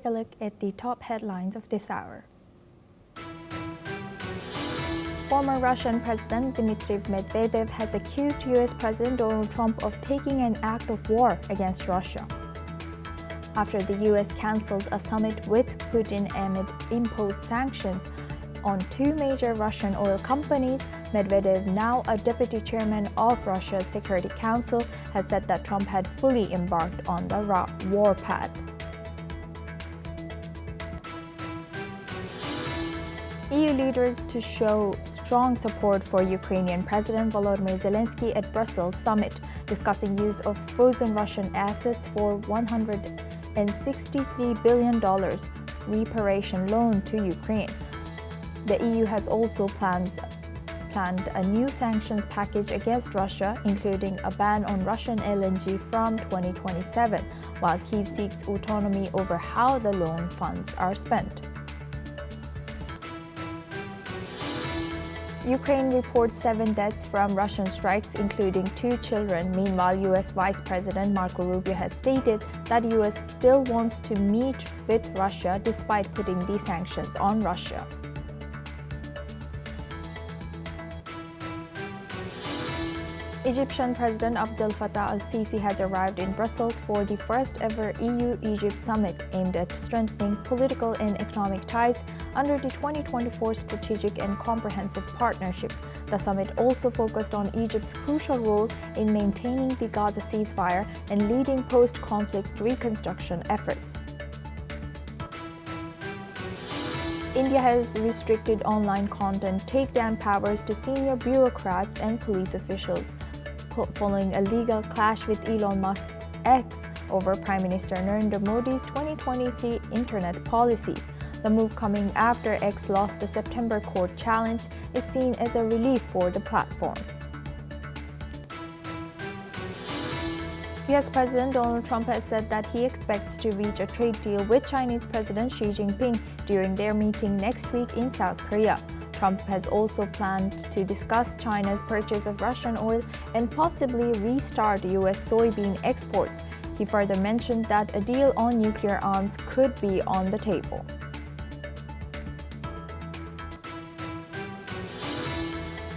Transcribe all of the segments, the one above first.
a look at the top headlines of this hour. Former Russian President Dmitry Medvedev has accused U.S. President Donald Trump of taking an act of war against Russia. After the U.S. cancelled a summit with Putin amid imposed sanctions on two major Russian oil companies, Medvedev, now a deputy chairman of Russia's Security Council, has said that Trump had fully embarked on the war path. EU leaders to show strong support for Ukrainian President Volodymyr Zelensky at Brussels summit, discussing use of frozen Russian assets for $163 billion reparation loan to Ukraine. The EU has also planned a new sanctions package against Russia, including a ban on Russian LNG from 2027, while Kyiv seeks autonomy over how the loan funds are spent. Ukraine reports 7 deaths from Russian strikes, including 2 children. Meanwhile, U.S. Vice President Marco Rubio has stated that the U.S. still wants to meet with Russia despite putting these sanctions on Russia. Egyptian President Abdel Fattah al-Sisi has arrived in Brussels for the first ever EU-Egypt summit aimed at strengthening political and economic ties under the 2024 Strategic and Comprehensive Partnership. The summit also focused on Egypt's crucial role in maintaining the Gaza ceasefire and leading post-conflict reconstruction efforts. India has restricted online content takedown powers to senior bureaucrats and police officials, following a legal clash with Elon Musk's X over Prime Minister Narendra Modi's 2023 internet policy. The move, coming after X lost a September court challenge, is seen as a relief for the platform. U.S. President Donald Trump has said that he expects to reach a trade deal with Chinese President Xi Jinping during their meeting next week in South Korea. Trump has also planned to discuss China's purchase of Russian oil and possibly restart U.S. soybean exports. He further mentioned that a deal on nuclear arms could be on the table.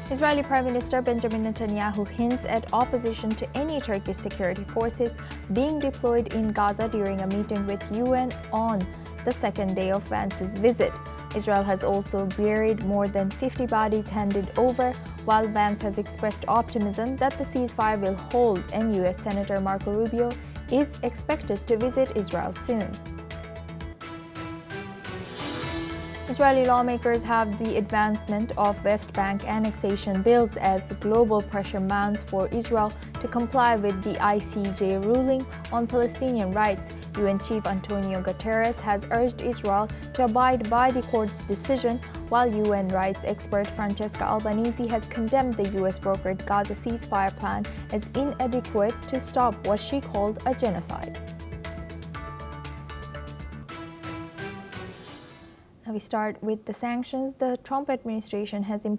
Israeli Prime Minister Benjamin Netanyahu hints at opposition to any Turkish security forces being deployed in Gaza during a meeting with UN on the second day of Vance's visit. Israel has also buried more than 50 bodies handed over, while Vance has expressed optimism that the ceasefire will hold, and U.S. Senator Marco Rubio is expected to visit Israel soon. Israeli lawmakers have the advancement of West Bank annexation bills as global pressure mounts for Israel to comply with the ICJ ruling on Palestinian rights. UN Chief Antonio Guterres has urged Israel to abide by the court's decision, while UN rights expert Francesca Albanese has condemned the US-brokered Gaza ceasefire plan as inadequate to stop what she called a genocide. Now we start with the sanctions. The Trump administration has